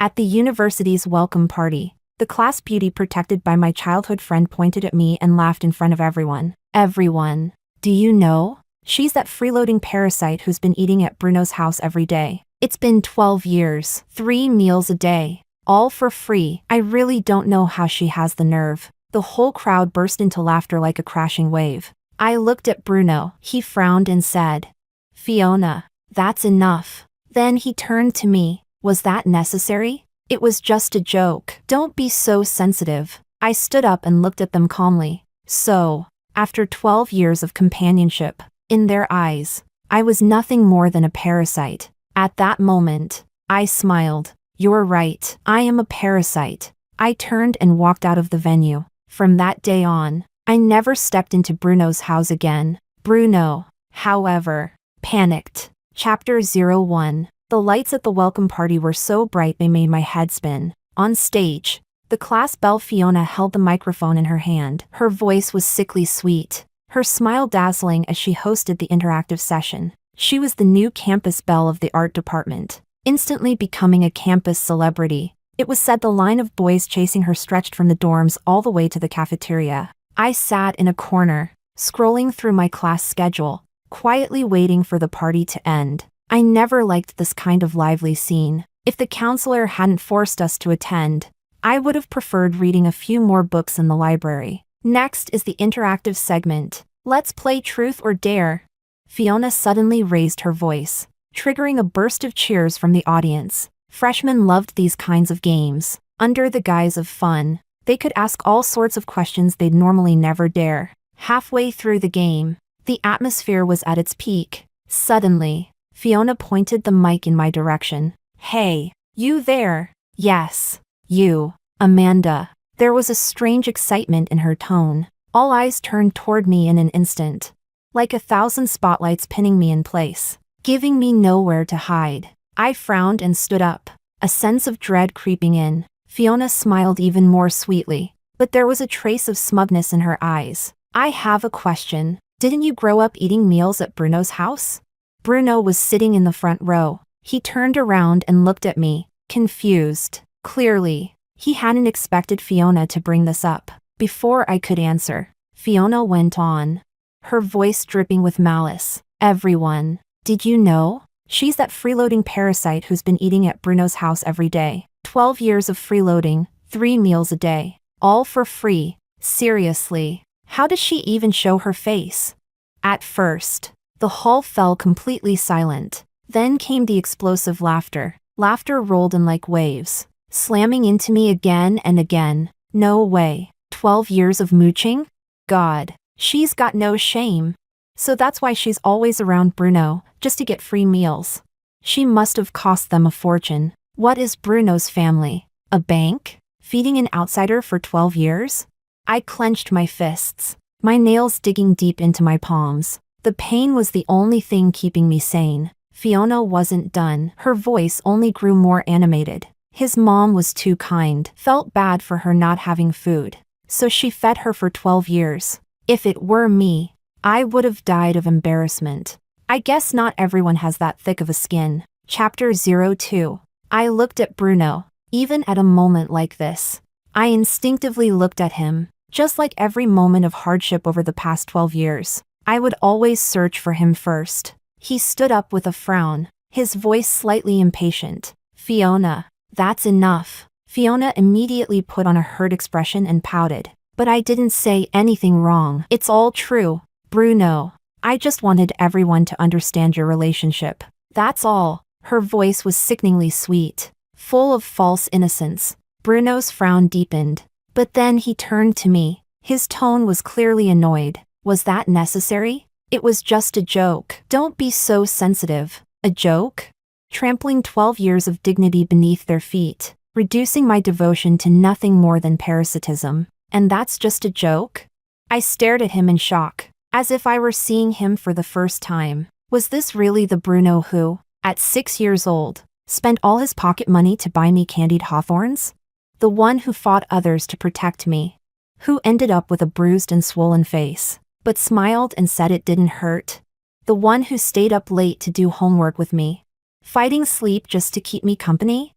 At the university's welcome party, the class beauty protected by my childhood friend pointed at me and laughed in front of everyone. Everyone. Do you know? She's that freeloading parasite who's been eating at Bruno's house every day. It's been 12 years, 3 meals a day, all for free. I really don't know how she has the nerve. The whole crowd burst into laughter like a crashing wave. I looked at Bruno. He frowned and said, "Fiona, that's enough." Then he turned to me. Was that necessary? It was just a joke. Don't be so sensitive. I stood up and looked at them calmly. So, after 12 years of companionship, in their eyes, I was nothing more than a parasite. At that moment, I smiled. You're right, I am a parasite. I turned and walked out of the venue. From that day on, I never stepped into Bruno's house again. Bruno, however, panicked. Chapter 01. The lights at the welcome party were so bright they made my head spin. On stage, the class belle Fiona held the microphone in her hand. Her voice was sickly sweet, her smile dazzling as she hosted the interactive session. She was the new campus belle of the art department, instantly becoming a campus celebrity. It was said the line of boys chasing her stretched from the dorms all the way to the cafeteria. I sat in a corner, scrolling through my class schedule, quietly waiting for the party to end. I never liked this kind of lively scene. If the counselor hadn't forced us to attend, I would have preferred reading a few more books in the library. Next is the interactive segment. Let's play Truth or Dare. Fiona suddenly raised her voice, triggering a burst of cheers from the audience. Freshmen loved these kinds of games. Under the guise of fun, they could ask all sorts of questions they'd normally never dare. Halfway through the game, the atmosphere was at its peak. Suddenly, Fiona pointed the mic in my direction. "Hey, you there?" "Yes, you, Amanda." There was a strange excitement in her tone. All eyes turned toward me in an instant, like 1,000 spotlights pinning me in place, giving me nowhere to hide. I frowned and stood up, a sense of dread creeping in. Fiona smiled even more sweetly, but there was a trace of smugness in her eyes. "I have a question. Didn't you grow up eating meals at Bruno's house?" Bruno was sitting in the front row. He turned around and looked at me, confused. Clearly, he hadn't expected Fiona to bring this up. Before I could answer, Fiona went on, her voice dripping with malice. "Everyone, did you know? She's that freeloading parasite who's been eating at Bruno's house every day. 12 years of freeloading, 3 meals a day, all for free. Seriously, how does she even show her face?" At first, the hall fell completely silent. Then came the explosive laughter. Laughter rolled in like waves, slamming into me again and again. No way. 12 years of mooching? God, she's got no shame. So that's why she's always around Bruno, just to get free meals. She must have cost them a fortune. What is Bruno's family? A bank? Feeding an outsider for 12 years? I clenched my fists, my nails digging deep into my palms. The pain was the only thing keeping me sane. Fiona wasn't done. Her voice only grew more animated. His mom was too kind, felt bad for her not having food, so she fed her for 12 years. If it were me, I would have died of embarrassment. I guess not everyone has that thick of a skin. Chapter 02. I looked at Bruno. Even at a moment like this, I instinctively looked at him. Just like every moment of hardship over the past 12 years, I would always search for him first. He stood up with a frown, his voice slightly impatient. "Fiona, that's enough." Fiona immediately put on a hurt expression and pouted. "But I didn't say anything wrong. It's all true, Bruno. I just wanted everyone to understand your relationship. That's all." Her voice was sickeningly sweet, full of false innocence. Bruno's frown deepened, but then he turned to me. His tone was clearly annoyed. "Was that necessary? It was just a joke. Don't be so sensitive." A joke? Trampling 12 years of dignity beneath their feet, reducing my devotion to nothing more than parasitism. And that's just a joke? I stared at him in shock, as if I were seeing him for the first time. Was this really the Bruno who, at 6 years old, spent all his pocket money to buy me candied hawthorns? The one who fought others to protect me, who ended up with a bruised and swollen face, but smiled and said it didn't hurt? The one who stayed up late to do homework with me, fighting sleep just to keep me company?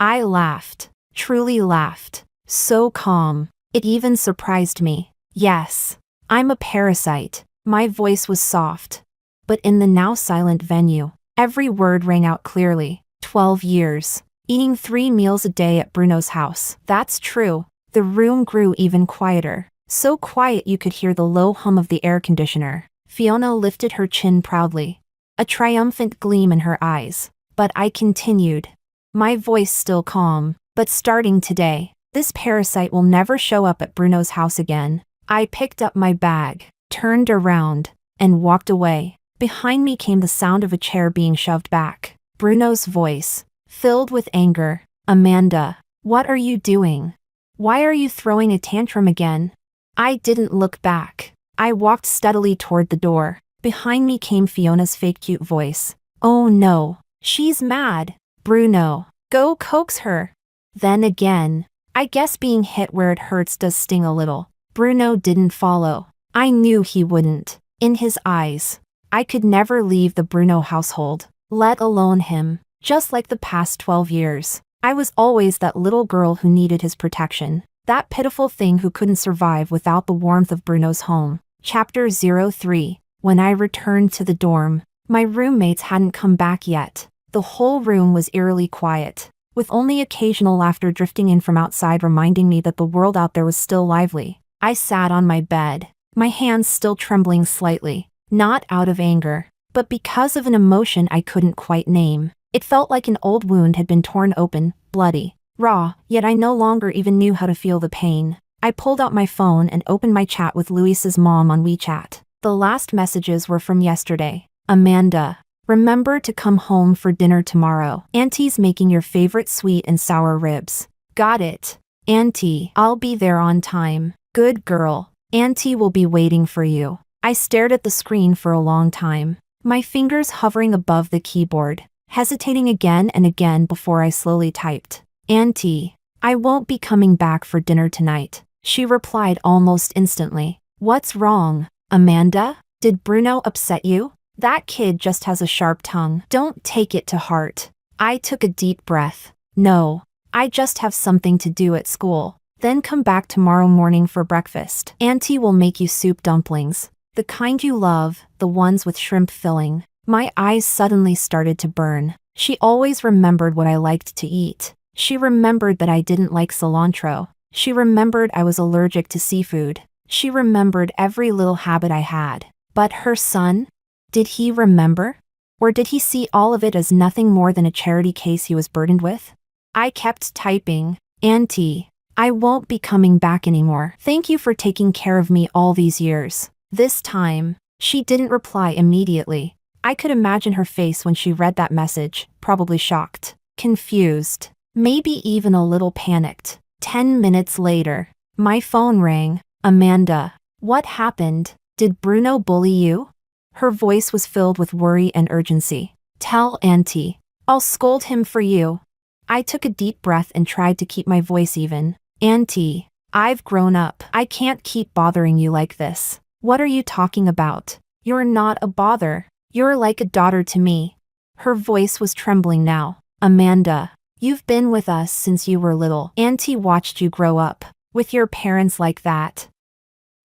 I laughed. Truly laughed. So calm. It even surprised me. Yes. I'm a parasite. My voice was soft. But in the now silent venue, every word rang out clearly. 12 years. Eating 3 meals a day at Bruno's house. That's true. The room grew even quieter. So quiet you could hear the low hum of the air conditioner. Fiona lifted her chin proudly, a triumphant gleam in her eyes. But I continued. My voice still calm. But starting today, this parasite will never show up at Bruno's house again. I picked up my bag, turned around, and walked away. Behind me came the sound of a chair being shoved back. Bruno's voice, filled with anger. Amanda, what are you doing? Why are you throwing a tantrum again? I didn't look back. I walked steadily toward the door. Behind me came Fiona's fake cute voice. Oh no, she's mad. Bruno, go coax her. Then again, I guess being hit where it hurts does sting a little. Bruno didn't follow. I knew he wouldn't. In his eyes, I could never leave the Bruno household, let alone him. Just like the past 12 years, I was always that little girl who needed his protection. That pitiful thing who couldn't survive without the warmth of Bruno's home. Chapter 03. When I returned to the dorm, my roommates hadn't come back yet. The whole room was eerily quiet, with only occasional laughter drifting in from outside reminding me that the world out there was still lively. I sat on my bed, my hands still trembling slightly, not out of anger, but because of an emotion I couldn't quite name. It felt like an old wound had been torn open, bloody, raw, yet I no longer even knew how to feel the pain. I pulled out my phone and opened my chat with Luis's mom on WeChat. The last messages were from yesterday. Amanda, remember to come home for dinner tomorrow. Auntie's making your favorite sweet and sour ribs. Got it. Auntie, I'll be there on time. Good girl. Auntie will be waiting for you. I stared at the screen for a long time, my fingers hovering above the keyboard, hesitating again and again before I slowly typed. Auntie, I won't be coming back for dinner tonight. She replied almost instantly. What's wrong, Amanda? Did Bruno upset you? That kid just has a sharp tongue. Don't take it to heart. I took a deep breath. No, I just have something to do at school. Then come back tomorrow morning for breakfast. Auntie will make you soup dumplings. The kind you love, the ones with shrimp filling. My eyes suddenly started to burn. She always remembered what I liked to eat. She remembered that I didn't like cilantro. She remembered I was allergic to seafood. She remembered every little habit I had. But her son? Did he remember? Or did he see all of it as nothing more than a charity case he was burdened with? I kept typing. Auntie, I won't be coming back anymore. Thank you for taking care of me all these years. This time, she didn't reply immediately. I could imagine her face when she read that message, probably shocked, confused, maybe even a little panicked. 10 minutes later, my phone rang. Amanda, what happened? Did Bruno bully you? Her voice was filled with worry and urgency. Tell Auntie. I'll scold him for you. I took a deep breath and tried to keep my voice even. Auntie, I've grown up. I can't keep bothering you like this. What are you talking about? You're not a bother. You're like a daughter to me. Her voice was trembling now. Amanda, you've been with us since you were little. Auntie watched you grow up, with your parents like that.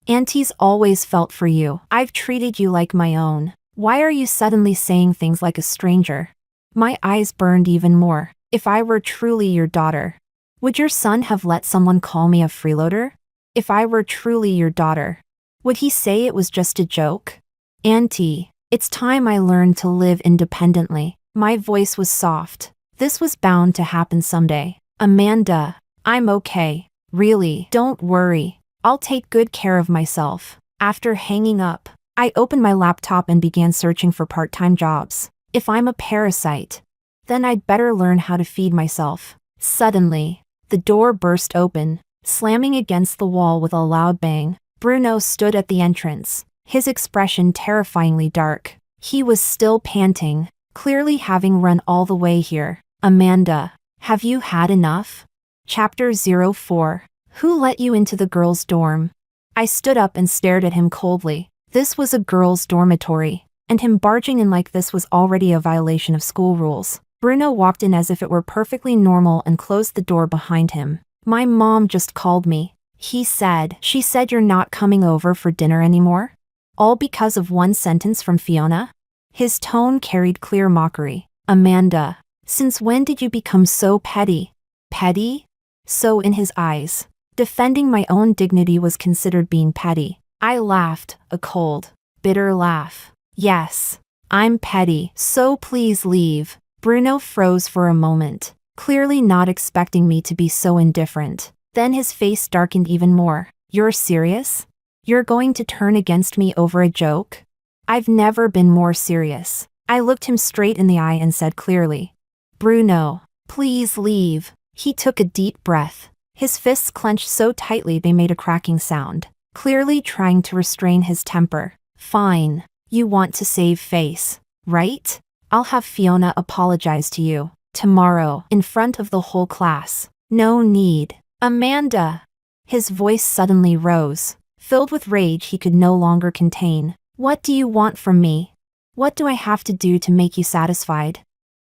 Auntie's always felt for you. I've treated you like my own. Why are you suddenly saying things like a stranger? My eyes burned even more. If I were truly your daughter, would your son have let someone call me a freeloader? If I were truly your daughter, would he say it was just a joke? Auntie, it's time I learned to live independently. My voice was soft. This was bound to happen someday. Amanda, I'm okay. Really, don't worry. I'll take good care of myself. After hanging up, I opened my laptop and began searching for part-time jobs. If I'm a parasite, then I'd better learn how to feed myself. Suddenly, the door burst open, slamming against the wall with a loud bang. Bruno stood at the entrance, his expression terrifyingly dark. He was still panting, clearly having run all the way here. Amanda, have you had enough? Chapter 04. Who let you into the girls' dorm? I stood up and stared at him coldly. This was a girls' dormitory, and him barging in like this was already a violation of school rules. Bruno walked in as if it were perfectly normal and closed the door behind him. My mom just called me. He said, she said you're not coming over for dinner anymore? All because of one sentence from Fiona? His tone carried clear mockery. Amanda, since when did you become so petty? Petty? So in his eyes, defending my own dignity was considered being petty. I laughed, a cold, bitter laugh. Yes, I'm petty, so please leave. Bruno froze for a moment, clearly not expecting me to be so indifferent. Then his face darkened even more. You're serious? You're going to turn against me over a joke? I've never been more serious. I looked him straight in the eye and said clearly, Bruno, please leave. He took a deep breath. His fists clenched so tightly they made a cracking sound, clearly trying to restrain his temper. Fine. You want to save face, right? I'll have Fiona apologize to you tomorrow in front of the whole class. No need. Amanda! His voice suddenly rose, filled with rage he could no longer contain. What do you want from me? What do I have to do to make you satisfied?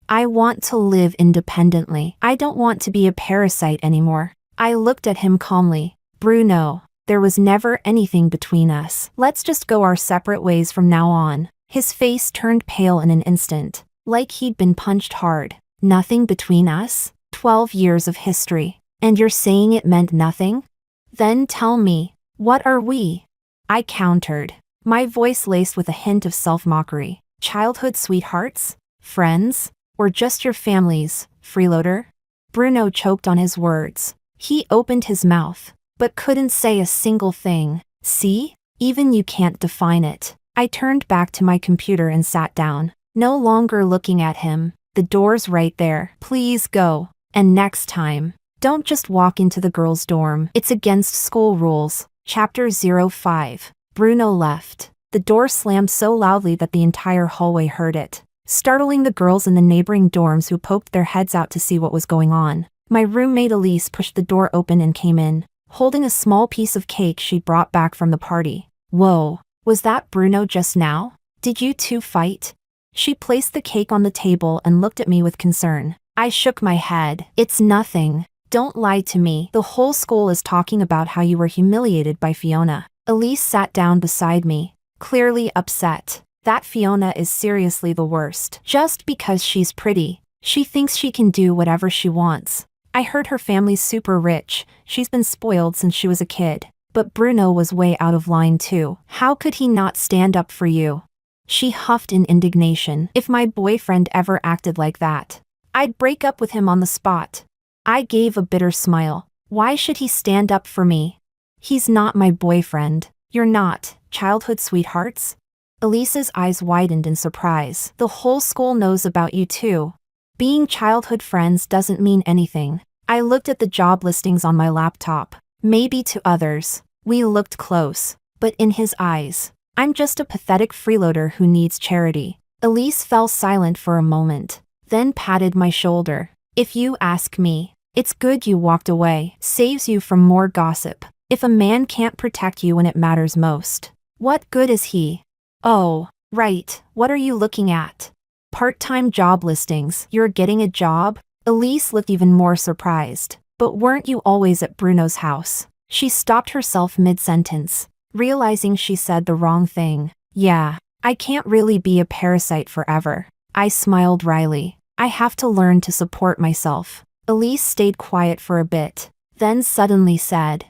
I want to live independently. I don't want to be a parasite anymore. I looked at him calmly. Bruno, there was never anything between us. Let's just go our separate ways from now on. His face turned pale in an instant, like he'd been punched hard. Nothing between us? 12 years of history. And you're saying it meant nothing? Then tell me, what are we? I countered, my voice laced with a hint of self-mockery. Childhood sweethearts? Friends? Or just your families, freeloader? Bruno choked on his words. He opened his mouth, but couldn't say a single thing. See? Even you can't define it. I turned back to my computer and sat down, no longer looking at him. The door's right there. Please go. And next time, don't just walk into the girls' dorm. It's against school rules. Chapter 05. Bruno left. The door slammed so loudly that the entire hallway heard it, startling the girls in the neighboring dorms who poked their heads out to see what was going on. My roommate Elise pushed the door open and came in, holding a small piece of cake she'd brought back from the party. Whoa, was that Bruno just now? Did you two fight? She placed the cake on the table and looked at me with concern. I shook my head. It's nothing. Don't lie to me. The whole school is talking about how you were humiliated by Fiona. Elise sat down beside me, clearly upset. That Fiona is seriously the worst. Just because she's pretty, she thinks she can do whatever she wants. I heard her family's super rich. She's been spoiled since she was a kid. But Bruno was way out of line too. How could he not stand up for you? She huffed in indignation. If my boyfriend ever acted like that, I'd break up with him on the spot. I gave a bitter smile. Why should he stand up for me? He's not my boyfriend. You're not. Childhood sweethearts? Elise's eyes widened in surprise. The whole school knows about you too. Being childhood friends doesn't mean anything. I looked at the job listings on my laptop. Maybe to others, we looked close, but in his eyes, I'm just a pathetic freeloader who needs charity. Elise fell silent for a moment, then patted my shoulder. If you ask me, it's good you walked away. Saves you from more gossip. If a man can't protect you when it matters most, what good is he? Oh, right, what are you looking at? Part-time job listings. You're getting a job? Elise looked even more surprised. But weren't you always at Bruno's house? She stopped herself mid-sentence, realizing she said the wrong thing. Yeah, I can't really be a parasite forever. I smiled wryly. I have to learn to support myself. Elise stayed quiet for a bit, then suddenly said,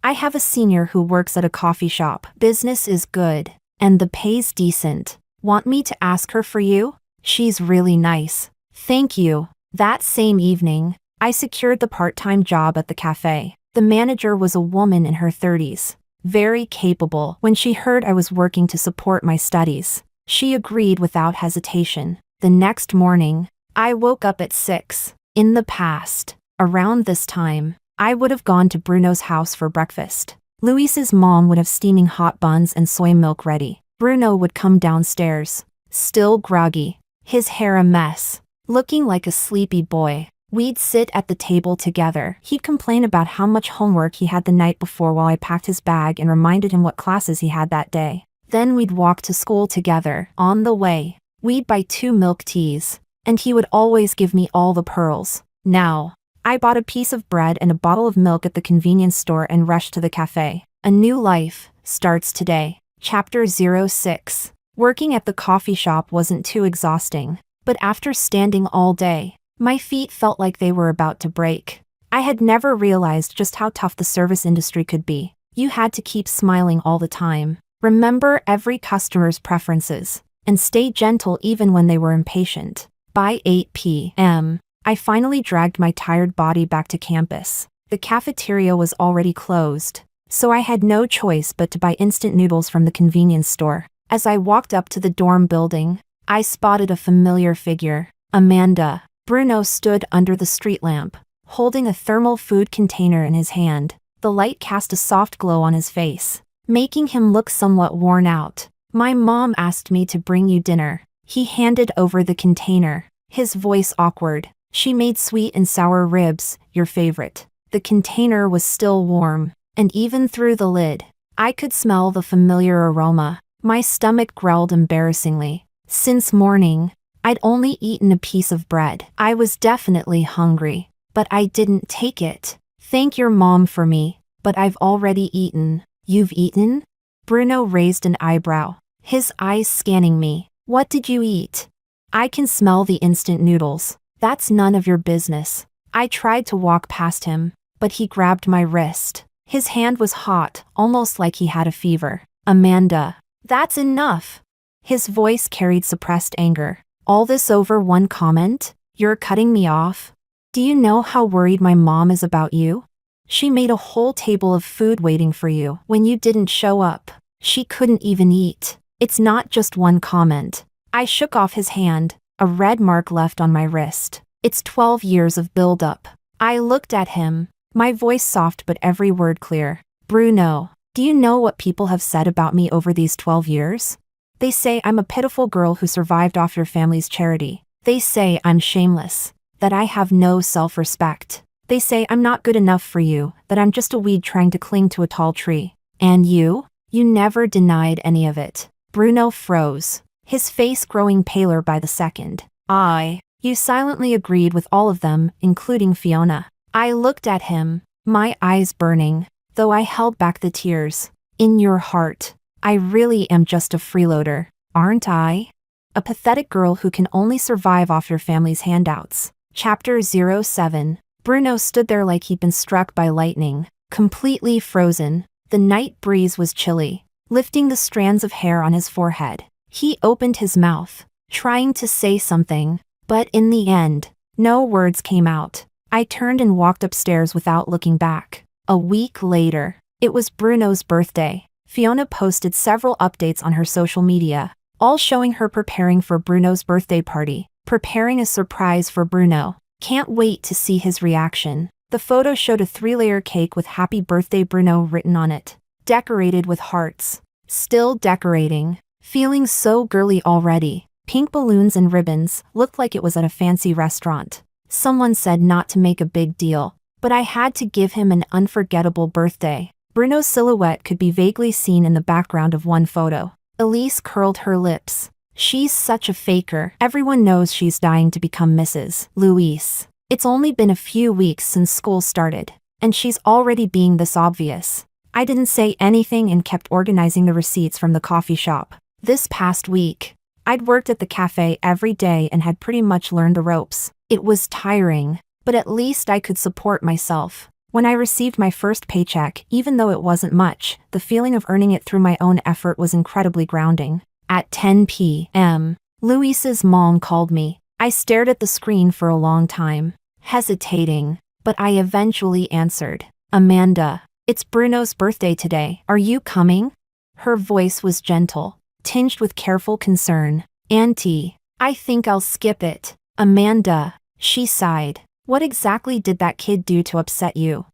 I have a senior who works at a coffee shop. Business is good, and the pay's decent. Want me to ask her for you? She's really nice. Thank you. That same evening, I secured the part-time job at the cafe. The manager was a woman in her 30s, very capable. When she heard I was working to support my studies, she agreed without hesitation. The next morning, I woke up at 6. In the past, around this time, I would have gone to Bruno's house for breakfast. Luis's mom would have steaming hot buns and soy milk ready. Bruno would come downstairs, still groggy, his hair a mess, looking like a sleepy boy. We'd sit at the table together. He'd complain about how much homework he had the night before while I packed his bag and reminded him what classes he had that day. Then we'd walk to school together. On the way, we'd buy 2 milk teas, and he would always give me all the pearls. Now, I bought a piece of bread and a bottle of milk at the convenience store and rushed to the cafe. A new life starts today. Chapter 06. Working at the coffee shop wasn't too exhausting, but after standing all day, my feet felt like they were about to break. I had never realized just how tough the service industry could be. You had to keep smiling all the time, remember every customer's preferences, and stay gentle even when they were impatient. By 8 p.m., I finally dragged my tired body back to campus. The cafeteria was already closed, so I had no choice but to buy instant noodles from the convenience store. As I walked up to the dorm building, I spotted a familiar figure. Amanda. Bruno stood under the street lamp, holding a thermal food container in his hand. The light cast a soft glow on his face, making him look somewhat worn out. My mom asked me to bring you dinner. He handed over the container, his voice awkward. She made sweet and sour ribs, your favorite. The container was still warm, and even through the lid, I could smell the familiar aroma. My stomach growled embarrassingly. Since morning, I'd only eaten a piece of bread. I was definitely hungry, but I didn't take it. Thank your mom for me, but I've already eaten. You've eaten? Bruno raised an eyebrow, his eyes scanning me. What did you eat? I can smell the instant noodles. That's none of your business. I tried to walk past him, but he grabbed my wrist. His hand was hot, almost like he had a fever. Amanda, that's enough. His voice carried suppressed anger. All this over one comment? You're cutting me off? Do you know how worried my mom is about you? She made a whole table of food waiting for you when you didn't show up. She couldn't even eat. It's not just one comment. I shook off his hand, a red mark left on my wrist. It's 12 years of buildup. I looked at him, my voice soft but every word clear. Bruno, do you know what people have said about me over these 12 years? They say I'm a pitiful girl who survived off your family's charity. They say I'm shameless, that I have no self-respect. They say I'm not good enough for you, that I'm just a weed trying to cling to a tall tree. And you? You never denied any of it. Bruno froze, his face growing paler by the second. You silently agreed with all of them, including Fiona. I looked at him, my eyes burning, though I held back the tears. In your heart, I really am just a freeloader, aren't I? A pathetic girl who can only survive off your family's handouts. Chapter 07. Bruno stood there like he'd been struck by lightning, completely frozen. The night breeze was chilly, lifting the strands of hair on his forehead. He opened his mouth, trying to say something, but in the end, no words came out. I turned and walked upstairs without looking back. A week later, it was Bruno's birthday. Fiona posted several updates on her social media, all showing her preparing for Bruno's birthday party, preparing a surprise for Bruno. Can't wait to see his reaction. The photo showed a 3-layer cake with Happy Birthday Bruno written on it, decorated with hearts. Still decorating, feeling so girly already. Pink balloons and ribbons, looked like it was at a fancy restaurant. Someone said not to make a big deal, but I had to give him an unforgettable birthday. Bruno's silhouette could be vaguely seen in the background of one photo. Elise curled her lips. She's such a faker. Everyone knows she's dying to become Mrs. Louise. It's only been a few weeks since school started, and she's already being this obvious. I didn't say anything and kept organizing the receipts from the coffee shop. This past week, I'd worked at the cafe every day and had pretty much learned the ropes. It was tiring, but at least I could support myself. When I received my first paycheck, even though it wasn't much, the feeling of earning it through my own effort was incredibly grounding. At 10 p.m., Luis's mom called me. I stared at the screen for a long time, hesitating, but I eventually answered. Amanda, it's Bruno's birthday today. Are you coming? Her voice was gentle, tinged with careful concern. Auntie, I think I'll skip it. Amanda, she sighed. What exactly did that kid do to upset you?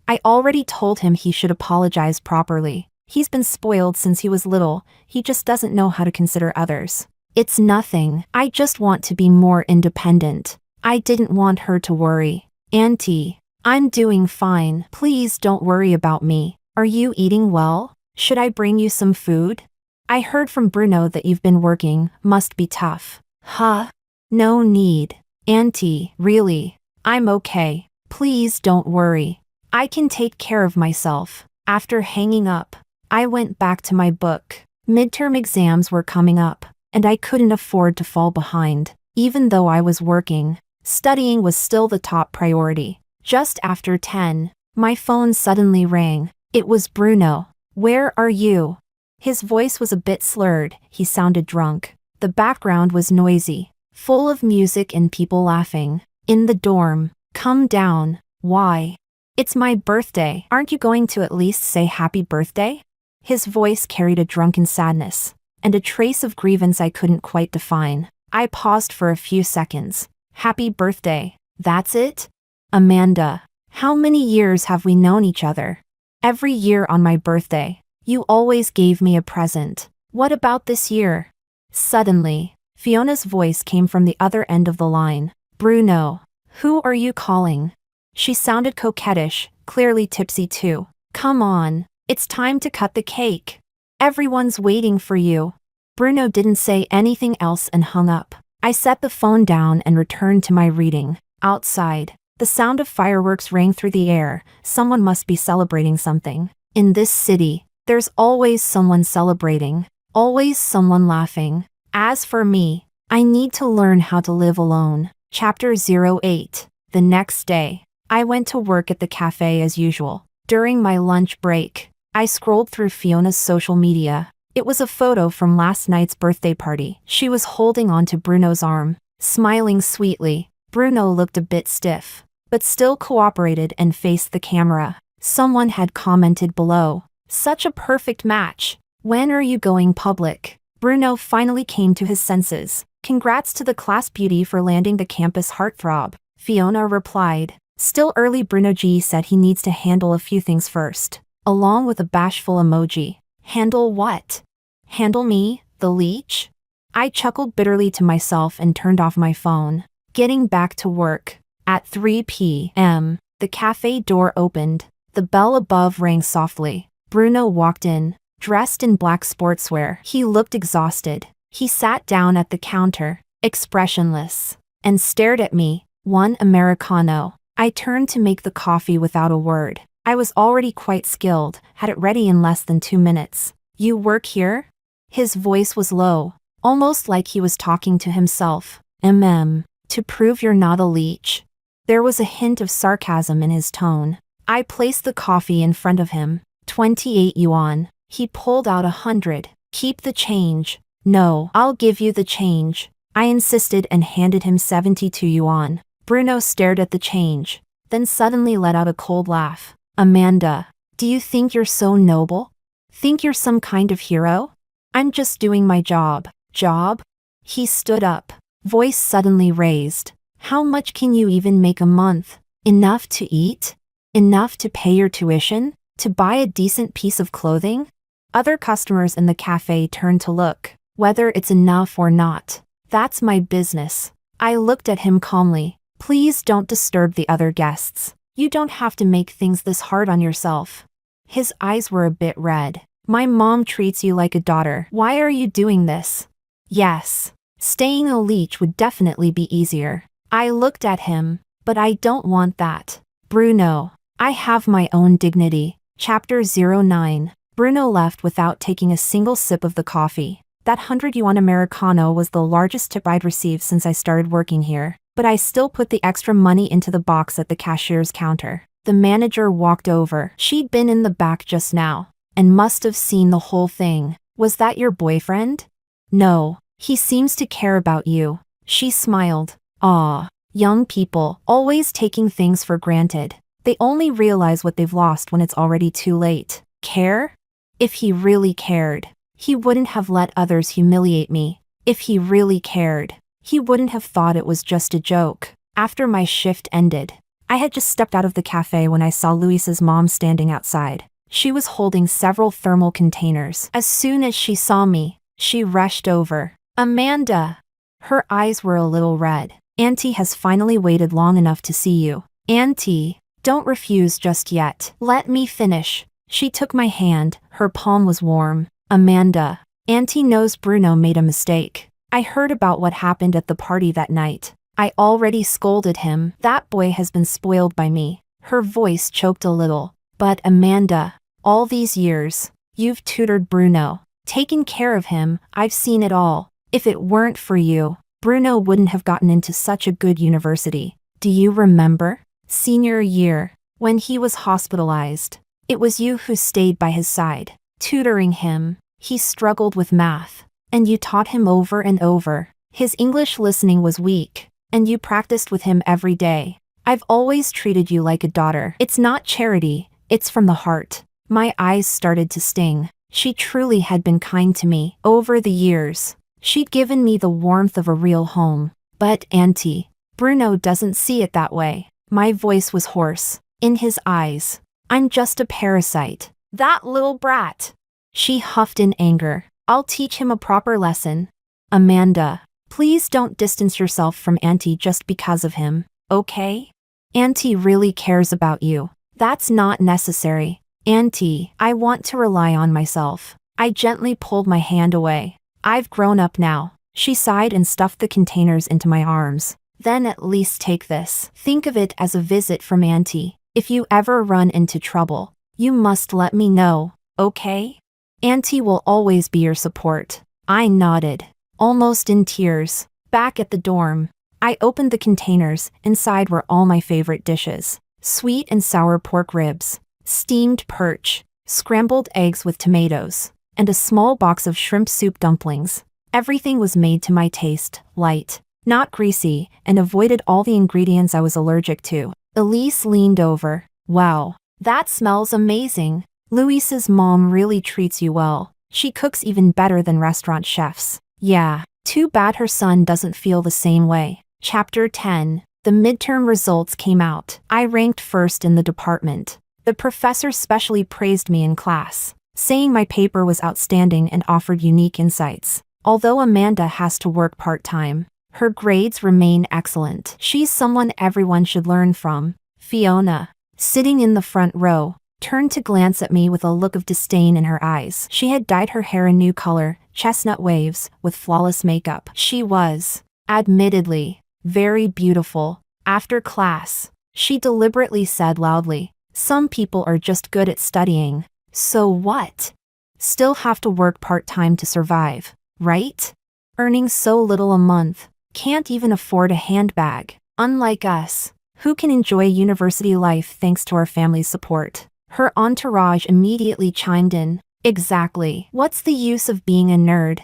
I already told him he should apologize properly. He's been spoiled since he was little, he just doesn't know how to consider others. It's nothing, I just want to be more independent. I didn't want her to worry. Auntie, I'm doing fine. Please don't worry about me. Are you eating well? Should I bring you some food? I heard from Bruno that you've been working, must be tough. Huh? No need. Auntie, really? I'm okay. Please don't worry. I can take care of myself. After hanging up, I went back to my book. Midterm exams were coming up, and I couldn't afford to fall behind. Even though I was working, studying was still the top priority. Just after 10, my phone suddenly rang. It was Bruno. Where are you? His voice was a bit slurred. He sounded drunk. The background was noisy, full of music and people laughing. In the dorm. Come down. Why? It's my birthday. Aren't you going to at least say happy birthday? His voice carried a drunken sadness, and a trace of grievance I couldn't quite define. I paused for a few seconds. Happy birthday. That's it? Amanda, how many years have we known each other? Every year on my birthday, you always gave me a present. What about this year? Suddenly, Fiona's voice came from the other end of the line. Bruno, who are you calling? She sounded coquettish, clearly tipsy too. Come on, it's time to cut the cake. Everyone's waiting for you. Bruno didn't say anything else and hung up. I set the phone down and returned to my reading. Outside, the sound of fireworks rang through the air. Someone must be celebrating something. In this city, there's always someone celebrating, always someone laughing. As for me, I need to learn how to live alone. Chapter 08. The next day, I went to work at the cafe as usual. During my lunch break, I scrolled through Fiona's social media. It was a photo from last night's birthday party. She was holding onto Bruno's arm, smiling sweetly. Bruno looked a bit stiff, but still cooperated and faced the camera. Someone had commented below, "Such a perfect match. When are you going public?" Bruno finally came to his senses. Congrats to the class beauty for landing the campus heartthrob. Fiona replied. Still early. Bruno G said he needs to handle a few things first, along with a bashful emoji. Handle what? Handle me, the leech? I chuckled bitterly to myself and turned off my phone. Getting back to work. At 3 p.m., the cafe door opened. The bell above rang softly. Bruno walked in, dressed in black sportswear. He looked exhausted. He sat down at the counter, expressionless, and stared at me. One Americano. I turned to make the coffee without a word. I was already quite skilled, had it ready in less than 2 minutes. You work here? His voice was low, almost like he was talking to himself. To prove you're not a leech. There was a hint of sarcasm in his tone. I placed the coffee in front of him. 28 yuan. He pulled out 100. Keep the change. No, I'll give you the change. I insisted and handed him 72 yuan. Bruno stared at the change, then suddenly let out a cold laugh. Amanda, do you think you're so noble? Think you're some kind of hero? I'm just doing my job. Job? He stood up, voice suddenly raised. How much can you even make a month? Enough to eat? Enough to pay your tuition? To buy a decent piece of clothing? Other customers in the cafe turned to look. Whether it's enough or not, that's my business. I looked at him calmly. Please don't disturb the other guests. You don't have to make things this hard on yourself. His eyes were a bit red. My mom treats you like a daughter. Why are you doing this? Yes. Staying a leech would definitely be easier. I looked at him, but I don't want that. Bruno, I have my own dignity. Chapter 09. Bruno left without taking a single sip of the coffee. That 100 yuan Americano was the largest tip I'd received since I started working here, but I still put the extra money into the box at the cashier's counter. The manager walked over. She'd been in the back just now, and must have seen the whole thing. Was that your boyfriend? No, he seems to care about you. She smiled. Ah, young people, always taking things for granted. They only realize what they've lost when it's already too late. Care? If he really cared, he wouldn't have let others humiliate me. If he really cared, he wouldn't have thought it was just a joke. After my shift ended, I had just stepped out of the cafe when I saw Luis's mom standing outside. She was holding several thermal containers. As soon as she saw me, she rushed over. Amanda! Her eyes were a little red. Auntie has finally waited long enough to see you. Auntie, don't refuse just yet. Let me finish. She took my hand. Her palm was warm. Amanda, Auntie knows Bruno made a mistake. I heard about what happened at the party that night. I already scolded him. That boy has been spoiled by me. Her voice choked a little. But Amanda, all these years, you've tutored Bruno, taken care of him. I've seen it all. If it weren't for you, Bruno wouldn't have gotten into such a good university. Do you remember? Senior year, when he was hospitalized. It was you who stayed by his side, tutoring him. He struggled with math, and you taught him over and over. His English listening was weak, and you practiced with him every day. I've always treated you like a daughter. It's not charity, it's from the heart. My eyes started to sting. She truly had been kind to me. Over the years, she'd given me the warmth of a real home. But Auntie, Bruno doesn't see it that way. My voice was hoarse. In his eyes, I'm just a parasite. That little brat. She huffed in anger. I'll teach him a proper lesson. Amanda, please don't distance yourself from Auntie just because of him, okay? Auntie really cares about you. That's not necessary. Auntie, I want to rely on myself. I gently pulled my hand away. I've grown up now. She sighed and stuffed the containers into my arms. Then at least take this. Think of it as a visit from Auntie. If you ever run into trouble, you must let me know, okay? Auntie will always be your support. I nodded, almost in tears. Back at the dorm, I opened the containers. Inside were all my favorite dishes. Sweet and sour pork ribs, steamed perch, scrambled eggs with tomatoes, and a small box of shrimp soup dumplings. Everything was made to my taste, light, not greasy, and avoided all the ingredients I was allergic to. Elise leaned over. Wow, that smells amazing. Luis's mom really treats you well. She cooks even better than restaurant chefs. Yeah, too bad her son doesn't feel the same way. Chapter 10. The midterm results came out. I ranked first in the department. The professor specially praised me in class, saying my paper was outstanding and offered unique insights. Although Amanda has to work part-time, her grades remain excellent. She's someone everyone should learn from. Fiona, sitting in the front row, turned to glance at me with a look of disdain in her eyes. She had dyed her hair a new color, chestnut waves, with flawless makeup. She was, admittedly, very beautiful. After class, she deliberately said loudly, "Some people are just good at studying. So what? Still have to work part-time to survive, right? Earning so little a month, can't even afford a handbag. Unlike us, who can enjoy university life thanks to our family's support." Her entourage immediately chimed in. Exactly. What's the use of being a nerd?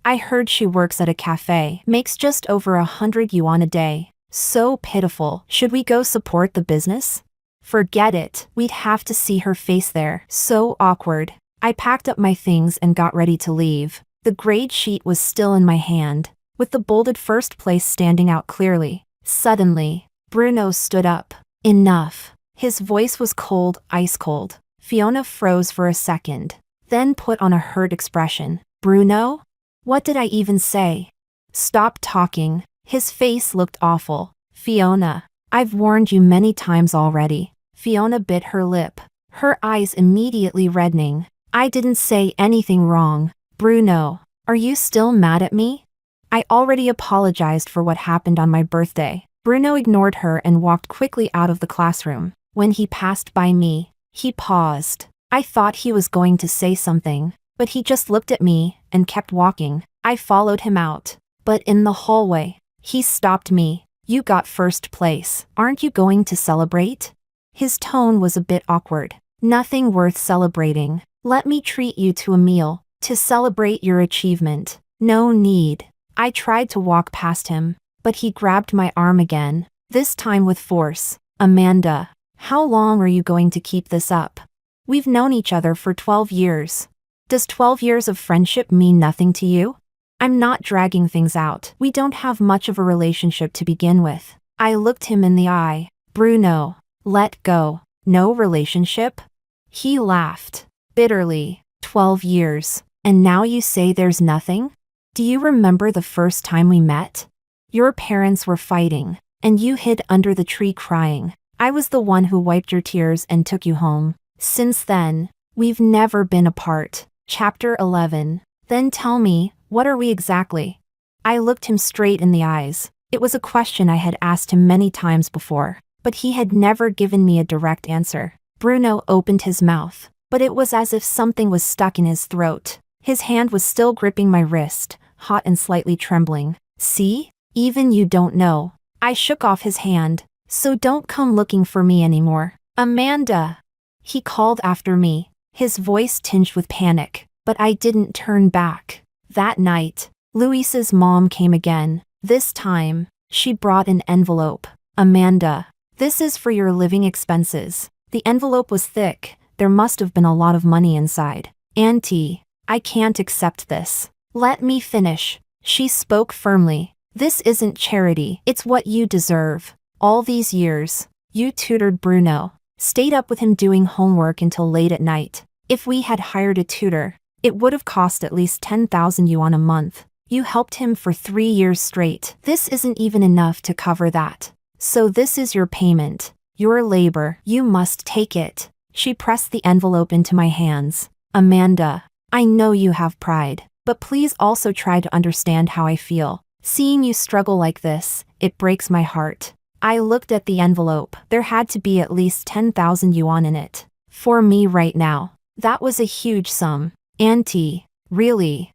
I heard she works at a cafe, makes just over 100 yuan a day. So pitiful. Should we go support the business? Forget it. We'd have to see her face there. So awkward. I packed up my things and got ready to leave. The grade sheet was still in my hand, with the bolded first place standing out clearly. Suddenly, Bruno stood up. Enough. His voice was cold, ice cold. Fiona froze for a second, then put on a hurt expression. Bruno? What did I even say? Stop talking. His face looked awful. Fiona, I've warned you many times already. Fiona bit her lip, her eyes immediately reddening. I didn't say anything wrong. Bruno, are you still mad at me? I already apologized for what happened on my birthday. Bruno ignored her and walked quickly out of the classroom. When he passed by me, he paused. I thought he was going to say something, but he just looked at me and kept walking. I followed him out, but in the hallway, he stopped me. You got first place. Aren't you going to celebrate? His tone was a bit awkward. Nothing worth celebrating. Let me treat you to a meal, to celebrate your achievement. No need. I tried to walk past him, but he grabbed my arm again, this time with force. Amanda, how long are you going to keep this up? We've known each other for 12 years. Does 12 years of friendship mean nothing to you? I'm not dragging things out. We don't have much of a relationship to begin with. I looked him in the eye. Bruno, let go. No relationship? He laughed, bitterly. 12 years. And now you say there's nothing? Do you remember the first time we met? Your parents were fighting, and you hid under the tree crying. I was the one who wiped your tears and took you home. Since then, we've never been apart. Chapter 11. Then tell me, what are we exactly? I looked him straight in the eyes. It was a question I had asked him many times before, but he had never given me a direct answer. Bruno opened his mouth, but it was as if something was stuck in his throat. His hand was still gripping my wrist, hot and slightly trembling. See? Even you don't know. I shook off his hand. So don't come looking for me anymore. Amanda! He called after me, his voice tinged with panic, but I didn't turn back. That night, Luis's mom came again. This time, she brought an envelope. Amanda, this is for your living expenses. The envelope was thick. There must have been a lot of money inside. Auntie, I can't accept this. Let me finish. She spoke firmly. This isn't charity. It's what you deserve. All these years, you tutored Bruno, stayed up with him doing homework until late at night. If we had hired a tutor, it would have cost at least 10,000 yuan a month. You helped him for 3 years straight. This isn't even enough to cover that. So this is your payment. Your labor. You must take it. She pressed the envelope into my hands. Amanda, I know you have pride, but please also try to understand how I feel. Seeing you struggle like this, it breaks my heart. I looked at the envelope. There had to be at least 10,000 yuan in it. For me right now, that was a huge sum. Auntie, really?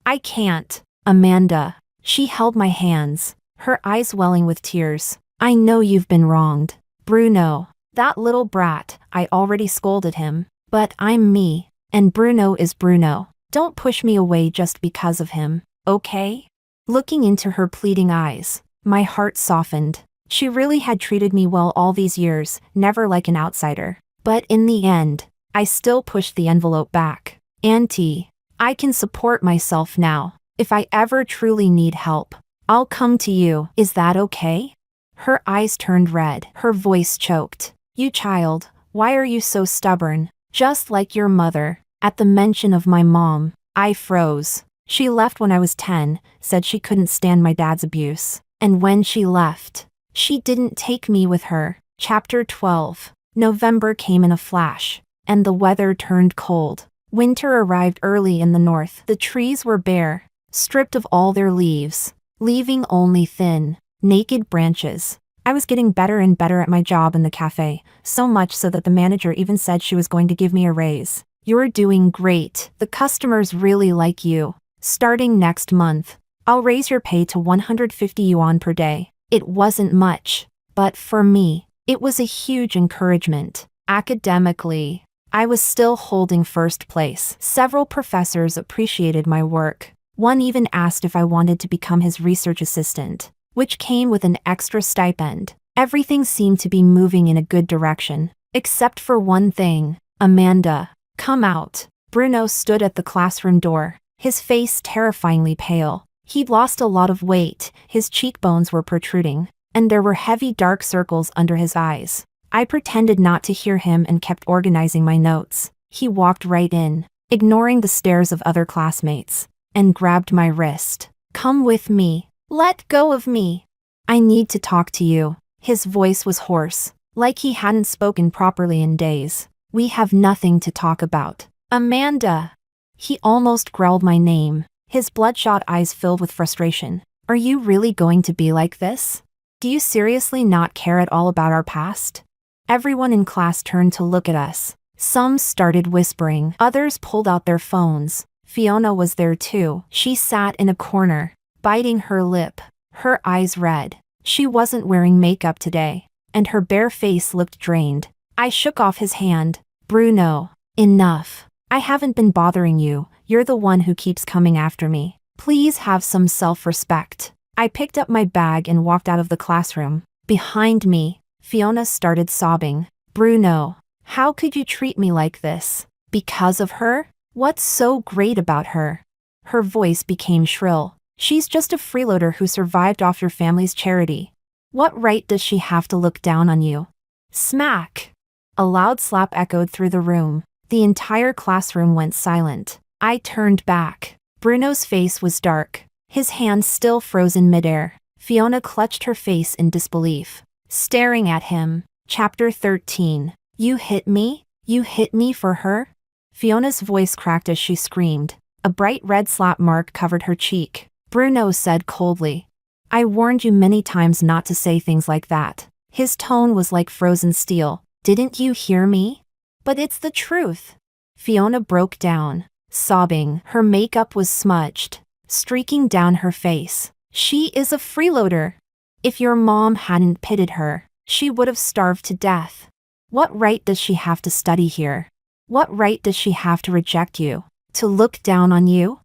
I can't. Amanda. She held my hands, her eyes welling with tears. I know you've been wronged. Bruno, that little brat, I already scolded him. But I'm me, and Bruno is Bruno. Don't push me away just because of him, okay? Looking into her pleading eyes, my heart softened. She really had treated me well all these years, never like an outsider. But in the end, I still pushed the envelope back. Auntie, I can support myself now. If I ever truly need help, I'll come to you. Is that okay? Her eyes turned red, her voice choked. You child, why are you so stubborn? Just like your mother. At the mention of my mom, I froze. She left when I was 10, said she couldn't stand my dad's abuse. And when she left, she didn't take me with her. Chapter 12. November came in a flash, and the weather turned cold. Winter arrived early in the north. The trees were bare, stripped of all their leaves, leaving only thin, naked branches. I was getting better and better at my job in the cafe, so much so that the manager even said she was going to give me a raise. You're doing great. The customers really like you. Starting next month, I'll raise your pay to 150 yuan per day. It wasn't much, but for me, it was a huge encouragement. Academically, I was still holding first place. Several professors appreciated my work. One even asked if I wanted to become his research assistant, which came with an extra stipend. Everything seemed to be moving in a good direction, except for one thing. Amanda, come out. Bruno stood at the classroom door, his face terrifyingly pale. He'd lost a lot of weight, his cheekbones were protruding, and there were heavy dark circles under his eyes. I pretended not to hear him and kept organizing my notes. He walked right in, ignoring the stares of other classmates, and grabbed my wrist. Come with me. Let go of me. I need to talk to you. His voice was hoarse, like he hadn't spoken properly in days. We have nothing to talk about. Amanda. He almost growled my name, his bloodshot eyes filled with frustration. Are you really going to be like this? Do you seriously not care at all about our past? Everyone in class turned to look at us. Some started whispering, others pulled out their phones. Fiona was there too. She sat in a corner, biting her lip, her eyes red. She wasn't wearing makeup today, and her bare face looked drained. I shook off his hand. Bruno, enough. I haven't been bothering you. You're the one who keeps coming after me. Please have some self-respect. I picked up my bag and walked out of the classroom. Behind me, Fiona started sobbing. Bruno, how could you treat me like this? Because of her? What's so great about her? Her voice became shrill. She's just a freeloader who survived off your family's charity. What right does she have to look down on you? Smack! A loud slap echoed through the room. The entire classroom went silent. I turned back. Bruno's face was dark, his hands still frozen midair. Fiona clutched her face in disbelief, staring at him. Chapter 13. You hit me? You hit me for her? Fiona's voice cracked as she screamed. A bright red slap mark covered her cheek. Bruno said coldly. I warned you many times not to say things like that. His tone was like frozen steel. Didn't you hear me? But it's the truth. Fiona broke down, sobbing. Her makeup was smudged, streaking down her face. She is a freeloader. If your mom hadn't pitied her, she would have starved to death. What right does she have to study here? What right does she have to reject you? To look down on you?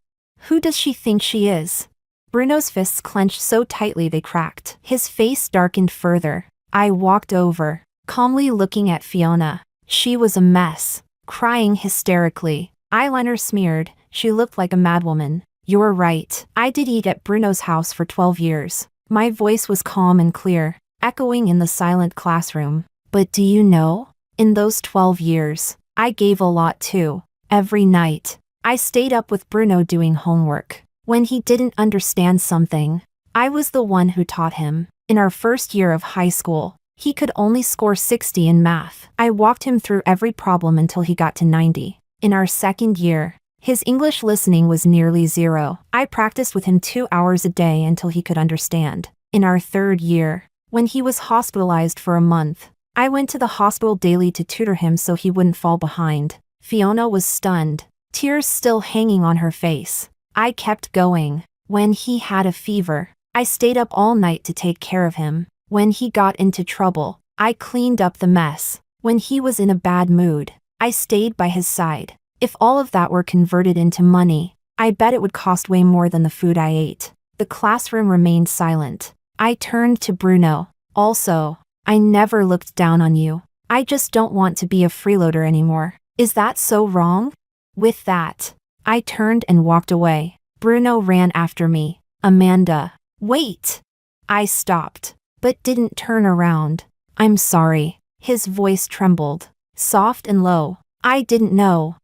Who does she think she is? Bruno's fists clenched so tightly they cracked. His face darkened further. I walked over, calmly looking at Fiona. She was a mess, crying hysterically, eyeliner smeared. She looked like a madwoman. You're right. I did eat at Bruno's house for 12 years. My voice was calm and clear, echoing in the silent classroom. But do you know? In those 12 years, I gave a lot too. Every night, I stayed up with Bruno doing homework. When he didn't understand something, I was the one who taught him. In our first year of high school, he could only score 60 in math. I walked him through every problem until he got to 90. In our second year, his English listening was nearly zero. I practiced with him 2 hours a day until he could understand. In our third year, when he was hospitalized for a month, I went to the hospital daily to tutor him so he wouldn't fall behind. Fiona was stunned, tears still hanging on her face. I kept going. When he had a fever, I stayed up all night to take care of him. When he got into trouble, I cleaned up the mess. When he was in a bad mood, I stayed by his side. If all of that were converted into money, I bet it would cost way more than the food I ate. The classroom remained silent. I turned to Bruno. Also, I never looked down on you. I just don't want to be a freeloader anymore. Is that so wrong? With that, I turned and walked away. Bruno ran after me. Amanda, wait! I stopped, but didn't turn around. I'm sorry. His voice trembled, soft and low. I didn't know.